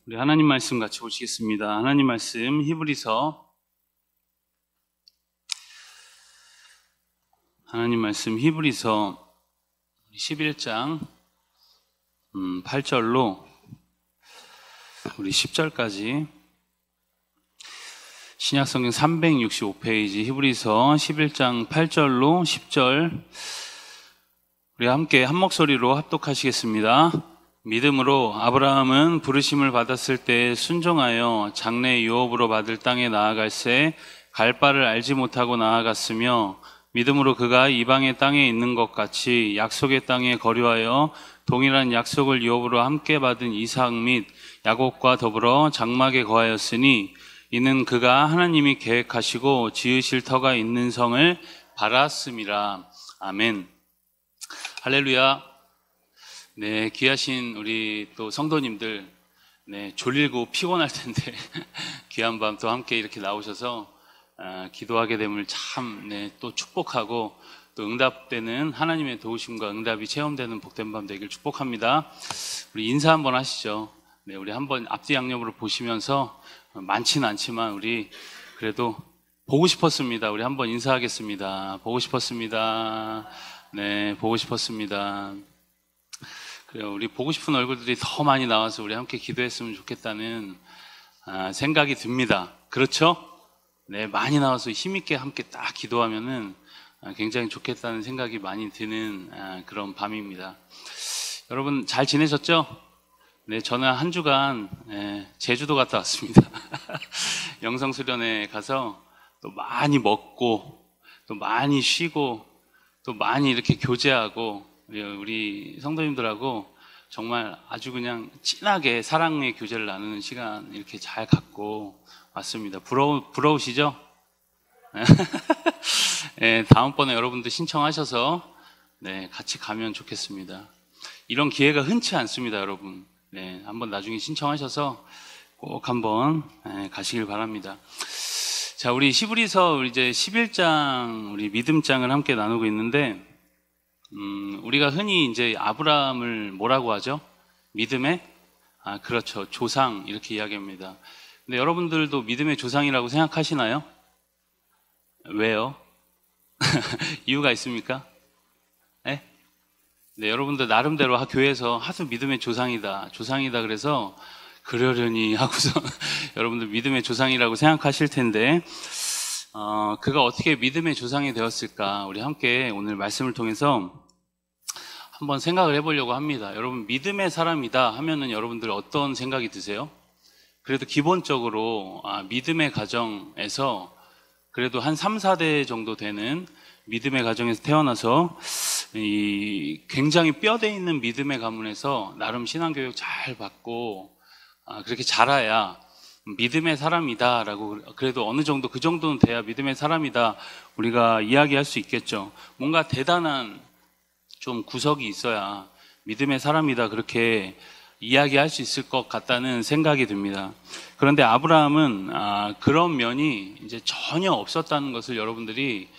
우리 하나님 말씀 같이 보시겠습니다. 하나님 말씀 히브리서 11장 8절로 우리 10절까지 신약성경 365페이지 히브리서 11장 8절로 10절 우리 함께 한 목소리로 합독하시겠습니다. 믿음으로 아브라함은 부르심을 받았을 때 순종하여 장래 유업으로 받을 땅에 나아갈새 갈 바를 알지 못하고 나아갔으며 믿음으로 그가 이방의 땅에 있는 것 같이 약속의 땅에 거류하여 동일한 약속을 유업으로 함께 받은 이삭 및 야곱과 더불어 장막에 거하였으니 이는 그가 하나님이 계획하시고 지으실 터가 있는 성을 바랐음이라. 아멘. 할렐루야. 네, 귀하신 우리 또 성도님들, 네, 졸리고 피곤할 텐데 귀한 밤 또 함께 이렇게 나오셔서 기도하게 됨을 참, 네, 또 축복하고 또 응답되는 하나님의 도우심과 응답이 체험되는 복된 밤 되길 축복합니다. 우리 인사 한번 하시죠. 네, 우리 한번 앞뒤 양옆으로 보시면서 많지는 않지만 우리 그래도 보고 싶었습니다. 우리 한번 인사하겠습니다. 보고 싶었습니다. 네, 보고 싶었습니다. 그래요. 우리 보고 싶은 얼굴들이 더 많이 나와서 우리 함께 기도했으면 좋겠다는 생각이 듭니다. 그렇죠? 네, 많이 나와서 힘있게 함께 딱 기도하면은 굉장히 좋겠다는 생각이 많이 드는 그런 밤입니다. 여러분 잘 지내셨죠? 네, 저는 한 주간 제주도 갔다 왔습니다. 영성수련회 가서 또 많이 먹고 또 많이 쉬고 또 많이 이렇게 교제하고 우리 성도님들하고 정말 아주 그냥 진하게 사랑의 교제를 나누는 시간 이렇게 잘 갖고 왔습니다. 부러우시죠? 네, 다음번에 여러분들 신청하셔서 네, 같이 가면 좋겠습니다. 이런 기회가 흔치 않습니다, 여러분. 네, 한번 나중에 신청하셔서 꼭 한번 가시길 바랍니다. 자, 우리 히브리서 이제 11장 우리 믿음장을 함께 나누고 있는데 우리가 흔히 이제 아브라함을 뭐라고 하죠? 믿음의 그렇죠, 조상 이렇게 이야기합니다. 근데 여러분들도 믿음의 조상이라고 생각하시나요? 왜요? 이유가 있습니까? 네? 네, 여러분들 나름대로 교회에서 하도 믿음의 조상이다 그래서 그러려니 하고서 여러분들 믿음의 조상이라고 생각하실 텐데 그가 어떻게 믿음의 조상이 되었을까? 우리 함께 오늘 말씀을 통해서 한번 생각을 해보려고 합니다. 여러분, 믿음의 사람이다 하면은 여러분들 어떤 생각이 드세요? 그래도 기본적으로 믿음의 가정에서 그래도 한 3, 4대 정도 되는 믿음의 가정에서 태어나서 굉장히 뼈대 있는 믿음의 가문에서 나름 신앙교육 잘 받고 그렇게 자라야 믿음의 사람이다 라고, 그래도 어느 정도 그 정도는 돼야 믿음의 사람이다 우리가 이야기할 수 있겠죠. 뭔가 대단한 좀 구석이 있어야 믿음의 사람이다 그렇게 이야기할 수 있을 것 같다는 생각이 듭니다. 그런데 아브라함은 그런 면이 이제 전혀 없었다는 것을 여러분들이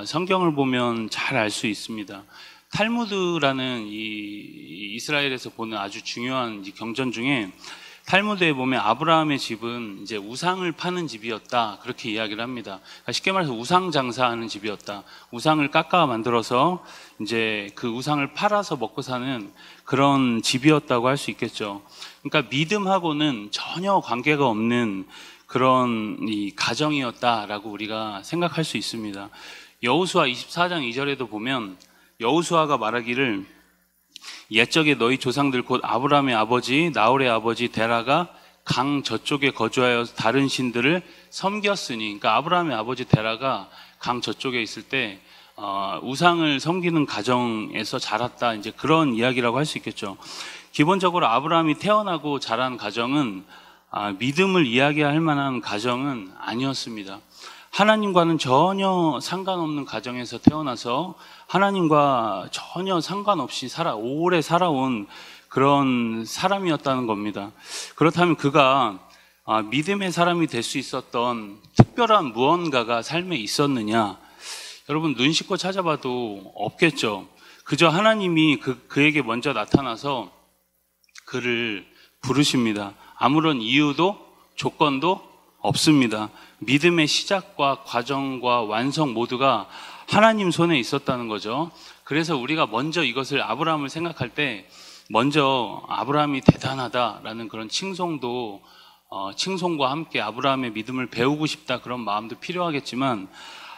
성경을 보면 잘 알 수 있습니다. 탈무드라는 이 이스라엘에서 보는 아주 중요한 경전 중에 탈무드에 보면 아브라함의 집은 이제 우상을 파는 집이었다 그렇게 이야기를 합니다. 그러니까 쉽게 말해서 우상 장사하는 집이었다. 우상을 깎아 만들어서 이제 그 우상을 팔아서 먹고 사는 그런 집이었다고 할 수 있겠죠. 그러니까 믿음하고는 전혀 관계가 없는 그런 이 가정이었다라고 우리가 생각할 수 있습니다. 여호수아 24장 2절에도 보면 여호수아가 말하기를 옛적에 너희 조상들 곧 아브라함의 아버지 나홀의 아버지 데라가 강 저쪽에 거주하여 다른 신들을 섬겼으니, 그러니까 아브라함의 아버지 데라가 강 저쪽에 있을 때 우상을 섬기는 가정에서 자랐다, 이제 그런 이야기라고 할 수 있겠죠. 기본적으로 아브라함이 태어나고 자란 가정은 믿음을 이야기할 만한 가정은 아니었습니다. 하나님과는 전혀 상관없는 가정에서 태어나서 하나님과 전혀 상관없이 오래 살아온 그런 사람이었다는 겁니다. 그렇다면 그가 믿음의 사람이 될 수 있었던 특별한 무언가가 삶에 있었느냐? 여러분 눈 씻고 찾아봐도 없겠죠. 그저 하나님이 그에게 먼저 나타나서 그를 부르십니다. 아무런 이유도 조건도 없습니다. 믿음의 시작과 과정과 완성 모두가 하나님 손에 있었다는 거죠. 그래서 우리가 먼저 이것을 아브라함을 생각할 때 먼저 아브라함이 대단하다라는 그런 칭송과 함께 아브라함의 믿음을 배우고 싶다 그런 마음도 필요하겠지만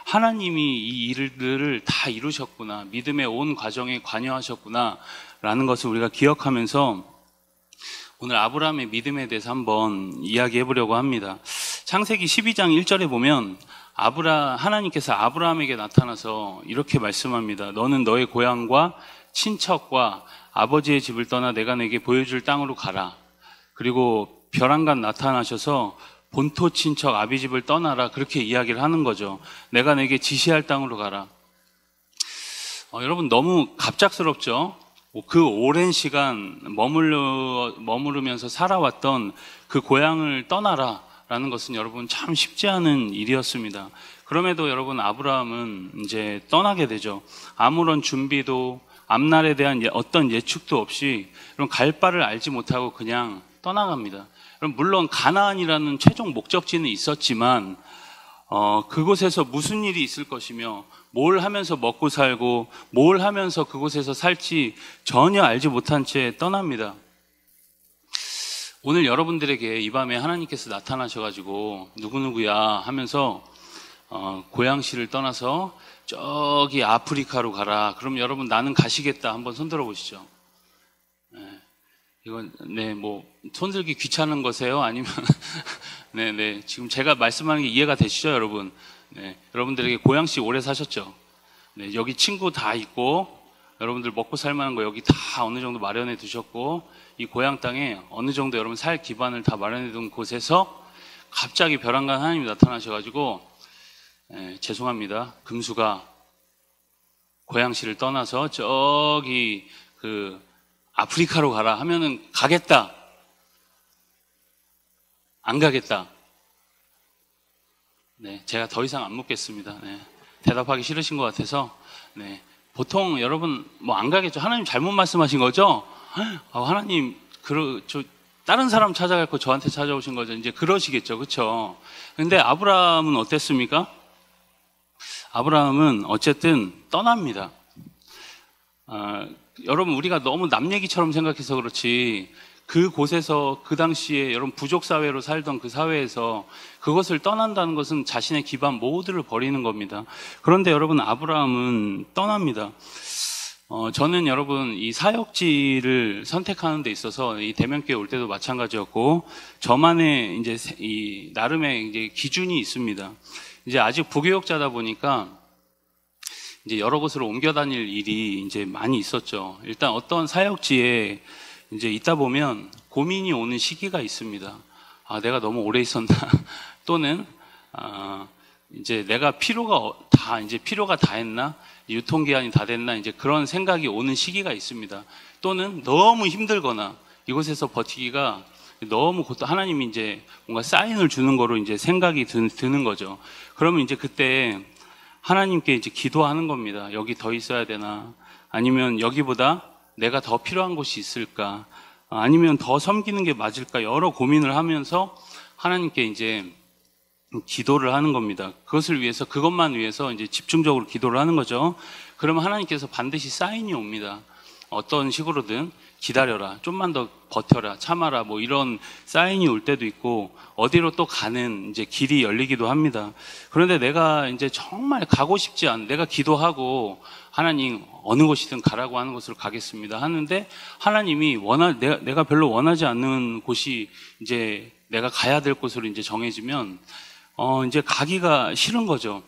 하나님이 이 일들을 다 이루셨구나, 믿음의 온 과정에 관여하셨구나 라는 것을 우리가 기억하면서 오늘 아브라함의 믿음에 대해서 한번 이야기해 보려고 합니다. 창세기 12장 1절에 보면 하나님께서 아브라함에게 나타나서 이렇게 말씀합니다. 너는 너의 고향과 친척과 아버지의 집을 떠나 내가 내게 보여줄 땅으로 가라. 그리고 벼랑간 나타나셔서 본토 친척 아비 집을 떠나라, 그렇게 이야기를 하는 거죠. 내가 내게 지시할 땅으로 가라. 여러분 너무 갑작스럽죠? 그 오랜 시간 머무르면서 살아왔던 그 고향을 떠나라 라는 것은 여러분 참 쉽지 않은 일이었습니다. 그럼에도 여러분 아브라함은 이제 떠나게 되죠. 아무런 준비도 앞날에 대한 어떤 예측도 없이 갈 바를 알지 못하고 그냥 떠나갑니다. 물론 가나안이라는 최종 목적지는 있었지만 그곳에서 무슨 일이 있을 것이며 뭘 하면서 먹고 살고 뭘 하면서 그곳에서 살지 전혀 알지 못한 채 떠납니다. 오늘 여러분들에게 이 밤에 하나님께서 나타나셔가지고 누구누구야 하면서 고향시를 떠나서 저기 아프리카로 가라. 그럼 여러분 나는 가시겠다 한번 손들어 보시죠. 이건 뭐 손들기 귀찮은 거세요? 아니면 지금 제가 말씀하는 게 이해가 되시죠, 여러분? 여러분들에게 고향시 오래 사셨죠? 여기 친구 다 있고 여러분들 먹고 살만한 거 여기 다 어느 정도 마련해 두셨고 이 고향 땅에 어느 정도 여러분 살 기반을 다 마련해 둔 곳에서 갑자기 벼랑간 하나님이 나타나셔가지고 죄송합니다. 금수가 고향시를 떠나서 저기 아프리카로 가라 하면은 가겠다. 안 가겠다. 제가 더 이상 안 묻겠습니다. 대답하기 싫으신 것 같아서. 보통 여러분 뭐 안 가겠죠. 하나님 잘못 말씀하신 거죠? 하나님 다른 사람 찾아갈 거 저한테 찾아오신 거죠. 이제 그러시겠죠. 그렇죠? 근데 아브라함은 어땠습니까? 아브라함은 어쨌든 떠납니다. 여러분 우리가 너무 남 얘기처럼 생각해서 그렇지 그곳에서 그 당시에 여러분 부족 사회로 살던 그 사회에서 그것을 떠난다는 것은 자신의 기반 모두를 버리는 겁니다. 그런데 여러분 아브라함은 떠납니다. 저는 여러분 이 사역지를 선택하는 데 있어서 이 대면교회 올 때도 마찬가지였고 저만의 이제 이 나름의 이제 기준이 있습니다. 이제 아직 부교육자다 보니까 이제 여러 곳으로 옮겨 다닐 일이 이제 많이 있었죠. 일단 어떤 사역지에 이제 있다 보면 고민이 오는 시기가 있습니다. 내가 너무 오래 있었나? 또는 이제 내가 필요가 다 했나? 유통기한이 다 됐나? 이제 그런 생각이 오는 시기가 있습니다. 또는 너무 힘들거나 이곳에서 버티기가 너무 하나님이 이제 뭔가 사인을 주는 거로 이제 생각이 드는 거죠. 그러면 이제 그때 하나님께 이제 기도하는 겁니다. 여기 더 있어야 되나? 아니면 여기보다 내가 더 필요한 곳이 있을까? 아니면 더 섬기는 게 맞을까? 여러 고민을 하면서 하나님께 이제 기도를 하는 겁니다. 그것만 위해서 이제 집중적으로 기도를 하는 거죠. 그러면 하나님께서 반드시 사인이 옵니다. 어떤 식으로든 기다려라, 좀만 더 버텨라, 참아라, 뭐 이런 사인이 올 때도 있고 어디로 또 가는 이제 길이 열리기도 합니다. 그런데 내가 이제 정말 가고 싶지 않은, 내가 기도하고 하나님 어느 곳이든 가라고 하는 곳으로 가겠습니다 하는데 하나님이 내가 별로 원하지 않는 곳이 이제 내가 가야 될 곳으로 이제 정해지면 이제 가기가 싫은 거죠.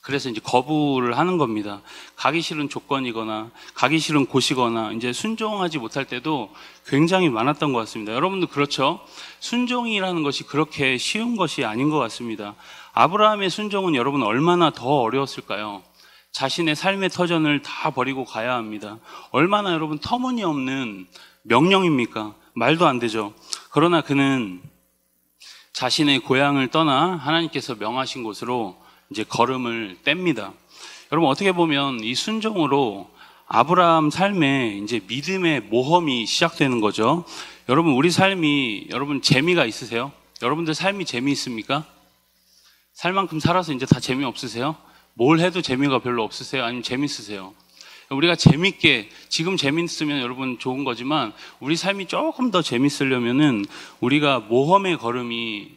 그래서 이제 거부를 하는 겁니다. 가기 싫은 조건이거나 가기 싫은 곳이거나 이제 순종하지 못할 때도 굉장히 많았던 것 같습니다. 여러분도 그렇죠? 순종이라는 것이 그렇게 쉬운 것이 아닌 것 같습니다. 아브라함의 순종은 여러분 얼마나 더 어려웠을까요? 자신의 삶의 터전을 다 버리고 가야 합니다. 얼마나 여러분 터무니없는 명령입니까? 말도 안 되죠. 그러나 그는 자신의 고향을 떠나 하나님께서 명하신 곳으로 이제 걸음을 뗍니다. 여러분 어떻게 보면 이 순종으로 아브라함 삶에 이제 믿음의 모험이 시작되는 거죠. 여러분, 우리 삶이, 여러분 재미가 있으세요? 여러분들 삶이 재미있습니까? 살 만큼 살아서 이제 다 재미없으세요? 뭘 해도 재미가 별로 없으세요? 아니면 재밌으세요? 우리가 재밌게, 지금 재밌으면 여러분 좋은 거지만 우리 삶이 조금 더 재밌으려면은 우리가 모험의 걸음이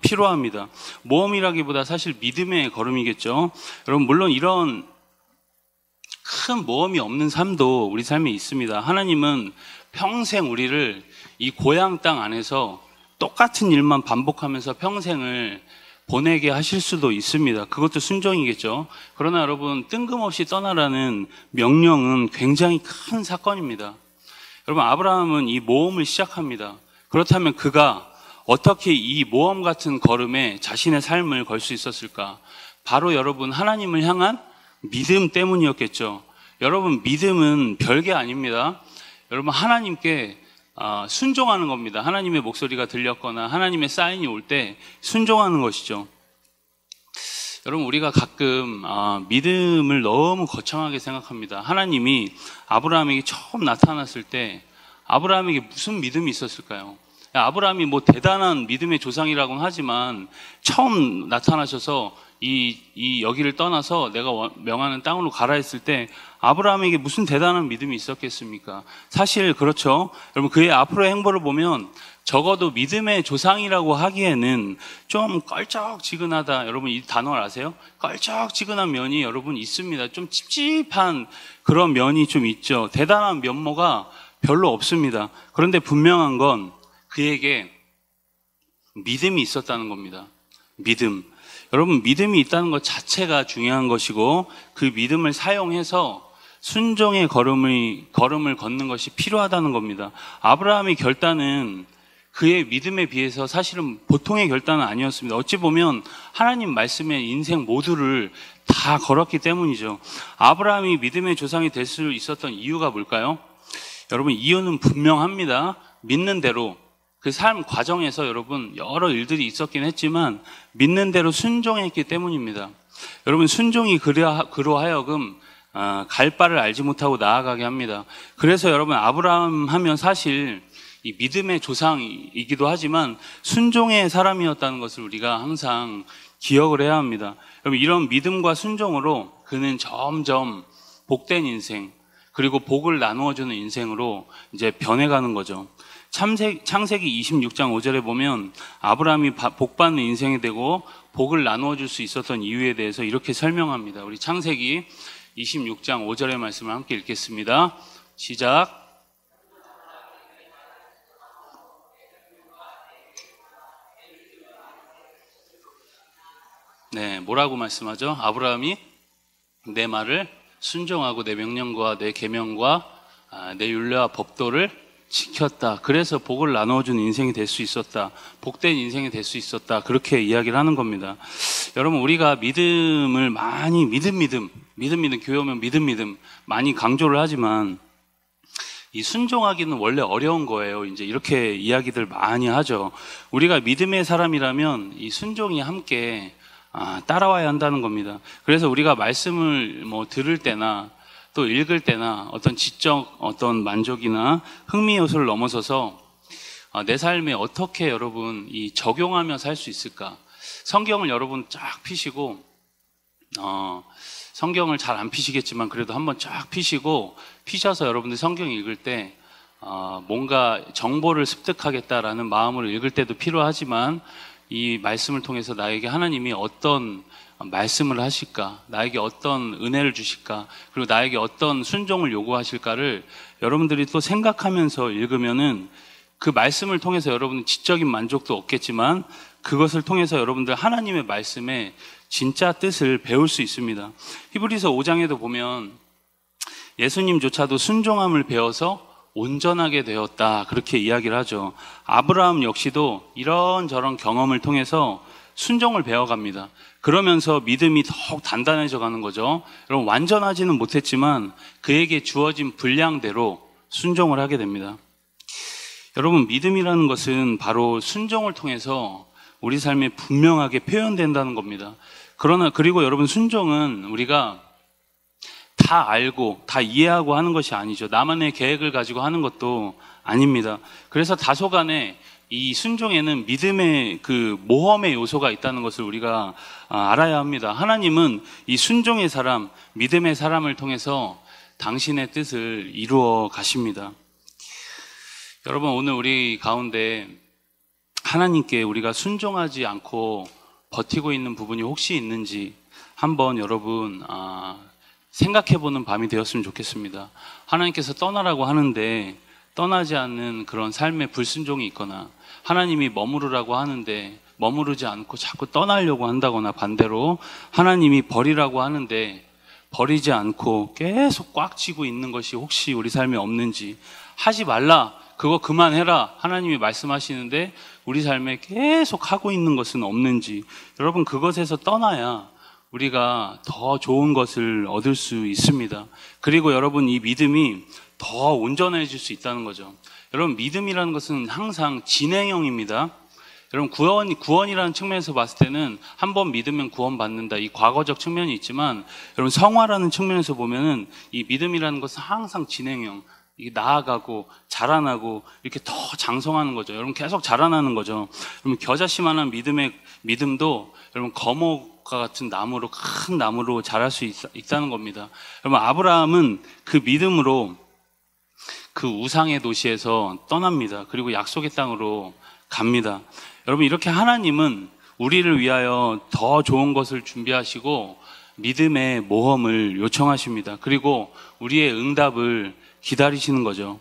필요합니다. 모험이라기보다 사실 믿음의 걸음이겠죠. 여러분, 물론 이런 큰 모험이 없는 삶도 우리 삶에 있습니다. 하나님은 평생 우리를 이 고향 땅 안에서 똑같은 일만 반복하면서 평생을 보내게 하실 수도 있습니다. 그것도 순종이겠죠. 그러나 여러분, 뜬금없이 떠나라는 명령은 굉장히 큰 사건입니다. 여러분, 아브라함은 이 모험을 시작합니다. 그렇다면 그가 어떻게 이 모험 같은 걸음에 자신의 삶을 걸 수 있었을까? 바로 여러분, 하나님을 향한 믿음 때문이었겠죠. 여러분, 믿음은 별게 아닙니다. 여러분, 하나님께 순종하는 겁니다. 하나님의 목소리가 들렸거나 하나님의 사인이 올 때 순종하는 것이죠. 여러분, 우리가 가끔 믿음을 너무 거창하게 생각합니다. 하나님이 아브라함에게 처음 나타났을 때 아브라함에게 무슨 믿음이 있었을까요? 아브라함이 뭐 대단한 믿음의 조상이라고는 하지만 처음 나타나셔서 이 여기를 떠나서 내가 명하는 땅으로 가라 했을 때 아브라함에게 무슨 대단한 믿음이 있었겠습니까? 사실 그렇죠. 여러분, 그의 앞으로의 행보를 보면 적어도 믿음의 조상이라고 하기에는 좀 껄쩍지근하다. 여러분, 이 단어를 아세요? 껄쩍지근한 면이 여러분 있습니다. 좀 찝찝한 그런 면이 좀 있죠. 대단한 면모가 별로 없습니다. 그런데 분명한 건 그에게 믿음이 있었다는 겁니다. 믿음. 여러분, 믿음이 있다는 것 자체가 중요한 것이고 그 믿음을 사용해서 순종의 걸음을 걷는 것이 필요하다는 겁니다. 아브라함의 결단은 그의 믿음에 비해서 사실은 보통의 결단은 아니었습니다. 어찌 보면 하나님 말씀에 인생 모두를 다 걸었기 때문이죠. 아브라함이 믿음의 조상이 될 수 있었던 이유가 뭘까요? 여러분, 이유는 분명합니다. 믿는 대로 그 삶 과정에서 여러분 여러 일들이 있었긴 했지만 믿는 대로 순종했기 때문입니다. 여러분, 순종이 그로 하여금 갈 바를 알지 못하고 나아가게 합니다. 그래서 여러분, 아브라함 하면 사실 이 믿음의 조상이기도 하지만 순종의 사람이었다는 것을 우리가 항상 기억을 해야 합니다. 여러분, 이런 믿음과 순종으로 그는 점점 복된 인생, 그리고 복을 나누어주는 인생으로 이제 변해가는 거죠. 창세기 26장 5절에 보면 아브라함이 복받는 인생이 되고 복을 나누어 줄 수 있었던 이유에 대해서 이렇게 설명합니다. 우리 창세기 26장 5절의 말씀을 함께 읽겠습니다. 시작. 네, 뭐라고 말씀하죠? 아브라함이 내 말을 순종하고 내 명령과 내 계명과 내 율례와 법도를 지켰다. 그래서 복을 나누어주는 인생이 될 수 있었다. 복된 인생이 될 수 있었다. 그렇게 이야기를 하는 겁니다. 여러분, 우리가 믿음을 많이 믿음 교회 오면 믿음 많이 강조를 하지만 이 순종하기는 원래 어려운 거예요. 이제 이렇게 이야기들 많이 하죠. 우리가 믿음의 사람이라면 이 순종이 함께 따라와야 한다는 겁니다. 그래서 우리가 말씀을 들을 때나 또 읽을 때나 어떤 지적 어떤 만족이나 흥미 요소를 넘어서서 내 삶에 어떻게 여러분 이 적용하며 살 수 있을까? 성경을 여러분 쫙 피시고 성경을 잘 안 피시겠지만 그래도 한번 쫙 피셔서 여러분들 성경 읽을 때 뭔가 정보를 습득하겠다라는 마음으로 읽을 때도 필요하지만 이 말씀을 통해서 나에게 하나님이 어떤 말씀을 하실까, 나에게 어떤 은혜를 주실까, 그리고 나에게 어떤 순종을 요구하실까를 여러분들이 또 생각하면서 읽으면은 그 말씀을 통해서 여러분은 지적인 만족도 얻겠지만 그것을 통해서 여러분들 하나님의 말씀의 진짜 뜻을 배울 수 있습니다. 히브리서 5장에도 보면 예수님조차도 순종함을 배워서 온전하게 되었다, 그렇게 이야기를 하죠. 아브라함 역시도 이런저런 경험을 통해서 순종을 배워갑니다. 그러면서 믿음이 더욱 단단해져 가는 거죠. 여러분, 완전하지는 못했지만 그에게 주어진 분량대로 순종을 하게 됩니다. 여러분, 믿음이라는 것은 바로 순종을 통해서 우리 삶에 분명하게 표현된다는 겁니다. 그리고 여러분, 순종은 우리가 다 알고 다 이해하고 하는 것이 아니죠. 나만의 계획을 가지고 하는 것도 아닙니다. 그래서 다소간에 이 순종에는 믿음의 그 모험의 요소가 있다는 것을 우리가 알아야 합니다. 하나님은 이 순종의 사람, 믿음의 사람을 통해서 당신의 뜻을 이루어 가십니다. 여러분, 오늘 우리 가운데 하나님께 우리가 순종하지 않고 버티고 있는 부분이 혹시 있는지 한번 여러분 생각해보는 밤이 되었으면 좋겠습니다. 하나님께서 떠나라고 하는데 떠나지 않는 그런 삶의 불순종이 있거나, 하나님이 머무르라고 하는데 머무르지 않고 자꾸 떠나려고 한다거나, 반대로 하나님이 버리라고 하는데 버리지 않고 계속 꽉 쥐고 있는 것이 혹시 우리 삶에 없는지, 하지 말라, 그거 그만해라 하나님이 말씀하시는데 우리 삶에 계속 하고 있는 것은 없는지, 여러분, 그것에서 떠나야 우리가 더 좋은 것을 얻을 수 있습니다. 그리고 여러분, 이 믿음이 더 온전해질 수 있다는 거죠. 여러분, 믿음이라는 것은 항상 진행형입니다. 여러분, 구원이라는 측면에서 봤을 때는 한 번 믿으면 구원받는다, 이 과거적 측면이 있지만, 여러분, 성화라는 측면에서 보면은 이 믿음이라는 것은 항상 진행형, 이게 나아가고 자라나고 이렇게 더 장성하는 거죠. 여러분, 계속 자라나는 거죠. 여러분, 겨자씨만한 믿음도 여러분 거목과 같은 나무로, 큰 나무로 자랄 수 있다는 겁니다. 여러분, 아브라함은 그 믿음으로 그 우상의 도시에서 떠납니다. 그리고 약속의 땅으로 갑니다. 여러분, 이렇게 하나님은 우리를 위하여 더 좋은 것을 준비하시고 믿음의 모험을 요청하십니다. 그리고 우리의 응답을 기다리시는 거죠.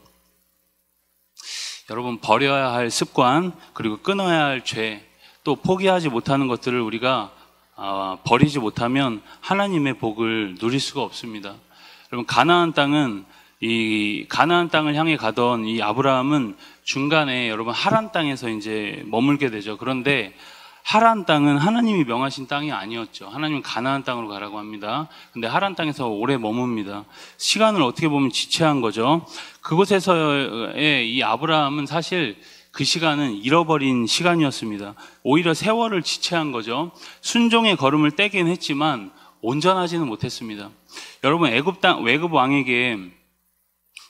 여러분, 버려야 할 습관, 그리고 끊어야 할 죄, 또 포기하지 못하는 것들을 우리가 버리지 못하면 하나님의 복을 누릴 수가 없습니다. 여러분, 이 가나안 땅을 향해 가던 이 아브라함은 중간에 여러분 하란 땅에서 이제 머물게 되죠. 그런데 하란 땅은 하나님이 명하신 땅이 아니었죠. 하나님은 가나안 땅으로 가라고 합니다. 근데 하란 땅에서 오래 머뭅니다. 시간을 어떻게 보면 지체한 거죠. 그곳에서의 이 아브라함은 사실 그 시간은 잃어버린 시간이었습니다. 오히려 세월을 지체한 거죠. 순종의 걸음을 떼긴 했지만 온전하지는 못했습니다. 여러분, 외굽 왕에게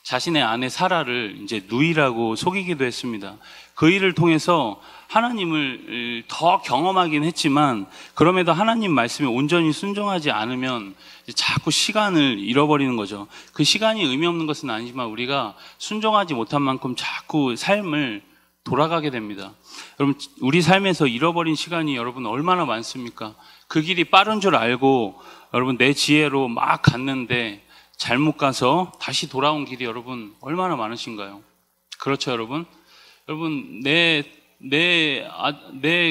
자신의 아내 사라를 이제 누이라고 속이기도 했습니다. 그 일을 통해서 하나님을 더 경험하긴 했지만, 그럼에도 하나님 말씀에 온전히 순종하지 않으면 자꾸 시간을 잃어버리는 거죠. 그 시간이 의미 없는 것은 아니지만 우리가 순종하지 못한 만큼 자꾸 삶을 돌아가게 됩니다. 여러분, 우리 삶에서 잃어버린 시간이 여러분 얼마나 많습니까? 그 길이 빠른 줄 알고 여러분 내 지혜로 막 갔는데 잘못 가서 다시 돌아온 길이 여러분 얼마나 많으신가요? 그렇죠, 여러분? 여러분, 내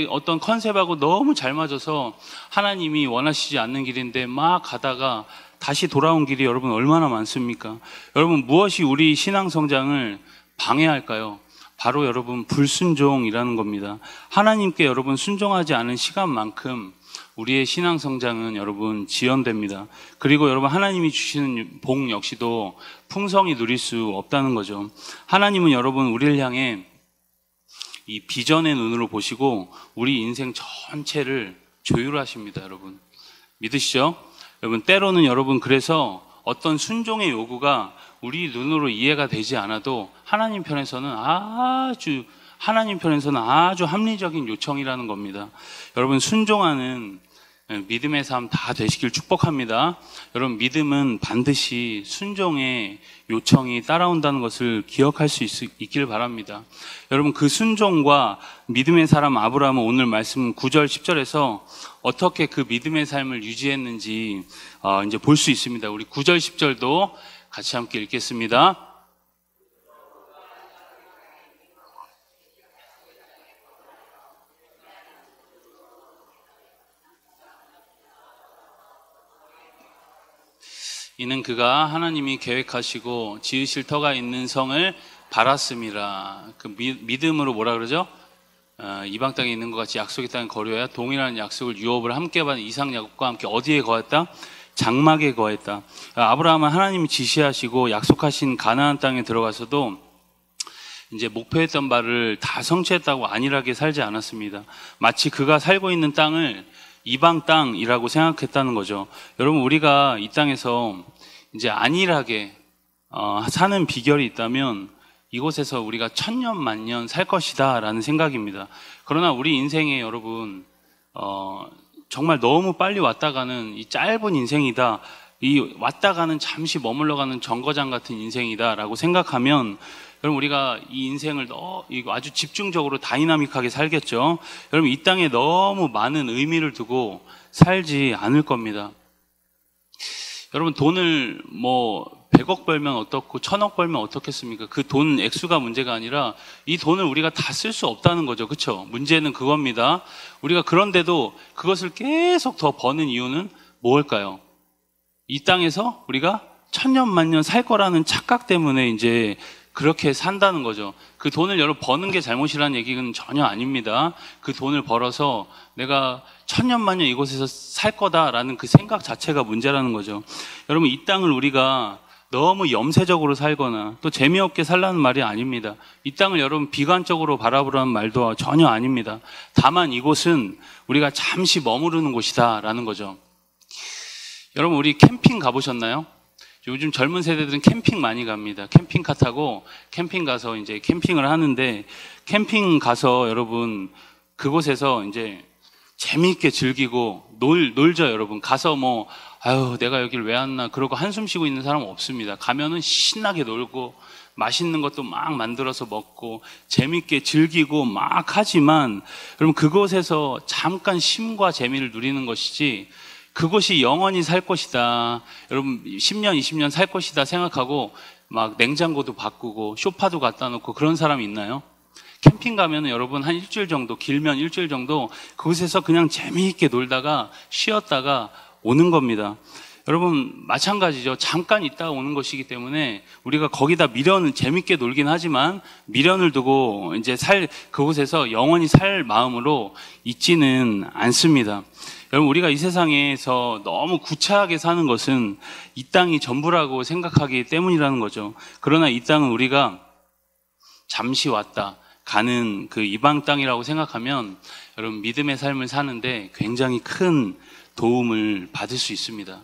어떤 컨셉하고 너무 잘 맞아서 하나님이 원하시지 않는 길인데 막 가다가 다시 돌아온 길이 여러분 얼마나 많습니까? 여러분, 무엇이 우리 신앙 성장을 방해할까요? 바로 여러분 불순종이라는 겁니다. 하나님께 여러분 순종하지 않은 시간만큼 우리의 신앙 성장은 여러분 지연됩니다. 그리고 여러분, 하나님이 주시는 복 역시도 풍성히 누릴 수 없다는 거죠. 하나님은 여러분 우리를 향해 이 비전의 눈으로 보시고 우리 인생 전체를 조율하십니다. 여러분, 믿으시죠? 여러분, 때로는 여러분 그래서 어떤 순종의 요구가 우리 눈으로 이해가 되지 않아도 하나님 편에서는 아주 합리적인 요청이라는 겁니다. 여러분, 순종하는 믿음의 삶 다 되시길 축복합니다. 여러분, 믿음은 반드시 순종의 요청이 따라온다는 것을 기억할 수 있길 바랍니다. 여러분, 그 순종과 믿음의 사람 아브라함은 오늘 말씀 9절 10절에서 어떻게 그 믿음의 삶을 유지했는지 이제 볼 수 있습니다. 우리 9절 10절도 같이 함께 읽겠습니다. 이는 그가 하나님이 계획하시고 지으실 터가 있는 성을 바랐음이라. 그 믿음으로 뭐라 그러죠? 이방 땅에 있는 것 같이 약속의 땅에 거류하여 동일한 약속을 유업을 함께 받은 이삭 야곱과 함께 어디에 거했다? 장막에 거했다. 아브라함은 하나님이 지시하시고 약속하신 가나안 땅에 들어가서도 이제 목표했던 바를 다 성취했다고 안일하게 살지 않았습니다. 마치 그가 살고 있는 땅을 이방 땅이라고 생각했다는 거죠. 여러분, 우리가 이 땅에서 이제 안일하게 사는 비결이 있다면 이곳에서 우리가 천년 만년 살 것이다 라는 생각입니다. 그러나 우리 인생에 여러분 정말 너무 빨리 왔다 가는 이 짧은 인생이다, 이 왔다 가는 잠시 머물러 가는 정거장 같은 인생이다 라고 생각하면 여러분 우리가 이 인생을 아주 집중적으로 다이나믹하게 살겠죠. 여러분 이 땅에 너무 많은 의미를 두고 살지 않을 겁니다. 여러분 돈을 100억 벌면 어떻고 1000억 벌면 어떻겠습니까? 그 돈 액수가 문제가 아니라 이 돈을 우리가 다 쓸 수 없다는 거죠. 그렇죠? 문제는 그겁니다. 우리가 그런데도 그것을 계속 더 버는 이유는 뭘까요? 이 땅에서 우리가 천년 만년 살 거라는 착각 때문에 이제 그렇게 산다는 거죠. 그 돈을 여러분 버는 게 잘못이라는 얘기는 전혀 아닙니다. 그 돈을 벌어서 내가 천년 만년 이곳에서 살 거다라는 그 생각 자체가 문제라는 거죠. 여러분 이 땅을 우리가 너무 염세적으로 살거나 또 재미없게 살라는 말이 아닙니다. 이 땅을 여러분 비관적으로 바라보라는 말도 전혀 아닙니다. 다만 이곳은 우리가 잠시 머무르는 곳이다 라는 거죠. 여러분 우리 캠핑 가보셨나요? 요즘 젊은 세대들은 캠핑 많이 갑니다. 캠핑카 타고 캠핑 가서 이제 캠핑을 하는데, 캠핑 가서 여러분 그곳에서 이제 재미있게 즐기고 놀죠. 여러분 가서 아유 내가 여길 왜 왔나 그러고 한숨 쉬고 있는 사람 없습니다. 가면은 신나게 놀고 맛있는 것도 막 만들어서 먹고 재미있게 즐기고 막 하지만 여러분 그곳에서 잠깐 쉼과 재미를 누리는 것이지 그곳이 영원히 살 것이다, 여러분 10년 20년 살 것이다 생각하고 막 냉장고도 바꾸고 소파도 갖다 놓고 그런 사람이 있나요? 캠핑 가면은 여러분 한 일주일 정도, 길면 일주일 정도 그곳에서 그냥 재미있게 놀다가 쉬었다가 오는 겁니다. 여러분 마찬가지죠. 잠깐 있다가 오는 것이기 때문에 우리가 거기다 미련은 재밌게 놀긴 하지만 미련을 두고 이제 그곳에서 영원히 살 마음으로 있지는 않습니다. 여러분 우리가 이 세상에서 너무 구차하게 사는 것은 이 땅이 전부라고 생각하기 때문이라는 거죠. 그러나 이 땅은 우리가 잠시 왔다 가는 그 이방 땅이라고 생각하면 여러분 믿음의 삶을 사는데 굉장히 큰 도움을 받을 수 있습니다.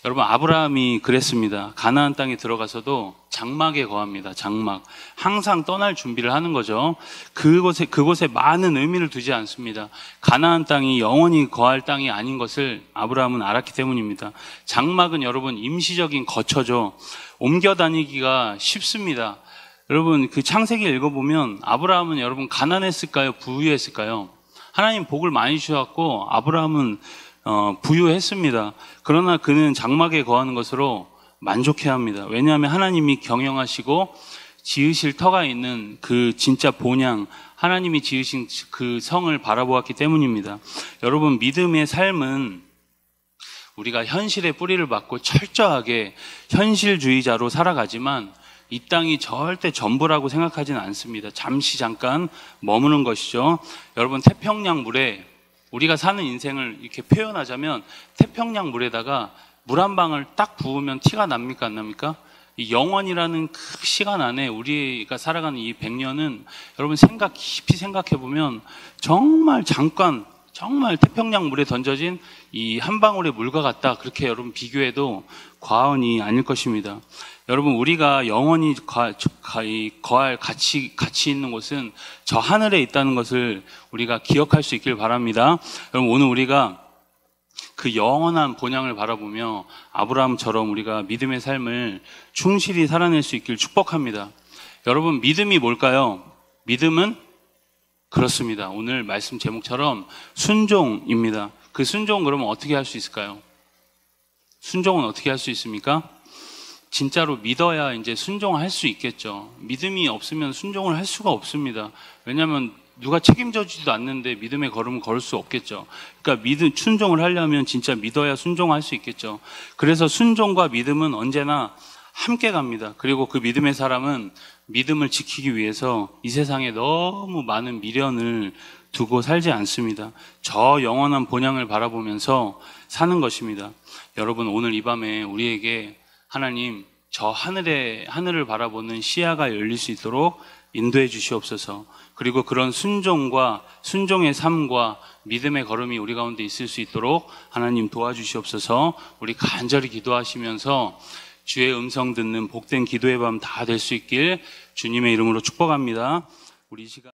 여러분 아브라함이 그랬습니다. 가나안 땅에 들어가서도 장막에 거합니다. 장막. 항상 떠날 준비를 하는 거죠. 그곳에 많은 의미를 두지 않습니다. 가나안 땅이 영원히 거할 땅이 아닌 것을 아브라함은 알았기 때문입니다. 장막은 여러분 임시적인 거처죠. 옮겨 다니기가 쉽습니다. 여러분 그 창세기 읽어보면 아브라함은 여러분 가난했을까요? 부유했을까요? 하나님 복을 많이 주셨고 아브라함은 부유했습니다. 그러나 그는 장막에 거하는 것으로 만족해야 합니다. 왜냐하면 하나님이 경영하시고 지으실 터가 있는 그 진짜 본향, 하나님이 지으신 그 성을 바라보았기 때문입니다. 여러분 믿음의 삶은 우리가 현실의 뿌리를 받고 철저하게 현실주의자로 살아가지만 이 땅이 절대 전부라고 생각하지는 않습니다. 잠깐 머무는 것이죠. 여러분 태평양 물에 우리가 사는 인생을 이렇게 표현하자면 태평양 물에다가 물 한 방울 딱 부으면 티가 납니까 안 납니까? 이 영원이라는 그 시간 안에 우리가 살아가는 이 100년은 여러분 깊이 생각해 보면 정말 정말 태평양 물에 던져진 이 한 방울의 물과 같다. 그렇게 여러분 비교해도 과언이 아닐 것입니다. 여러분 우리가 영원히 거할 가치 있는 곳은 저 하늘에 있다는 것을 우리가 기억할 수 있길 바랍니다. 여러분 오늘 우리가 그 영원한 본향을 바라보며 아브라함처럼 우리가 믿음의 삶을 충실히 살아낼 수 있길 축복합니다. 여러분 믿음이 뭘까요? 믿음은 그렇습니다. 오늘 말씀 제목처럼 순종입니다. 그 순종은 그러면 어떻게 할 수 있을까요? 순종은 어떻게 할 수 있습니까? 진짜로 믿어야 이제 순종할 수 있겠죠. 믿음이 없으면 순종을 할 수가 없습니다. 왜냐하면 누가 책임져 주지도 않는데 믿음의 걸음을 걸을 수 없겠죠. 그러니까 순종을 하려면 진짜 믿어야 순종할 수 있겠죠. 그래서 순종과 믿음은 언제나 함께 갑니다. 그리고 그 믿음의 사람은 믿음을 지키기 위해서 이 세상에 너무 많은 미련을 두고 살지 않습니다. 저 영원한 본향을 바라보면서 사는 것입니다. 여러분 오늘 이 밤에 우리에게 하나님 저 하늘을 바라보는 시야가 열릴 수 있도록 인도해 주시옵소서. 그리고 그런 순종과 순종의 삶과 믿음의 걸음이 우리 가운데 있을 수 있도록 하나님 도와주시옵소서. 우리 간절히 기도하시면서 주의 음성 듣는 복된 기도의 밤 다 될 수 있길 주님의 이름으로 축복합니다. 우리 이 시간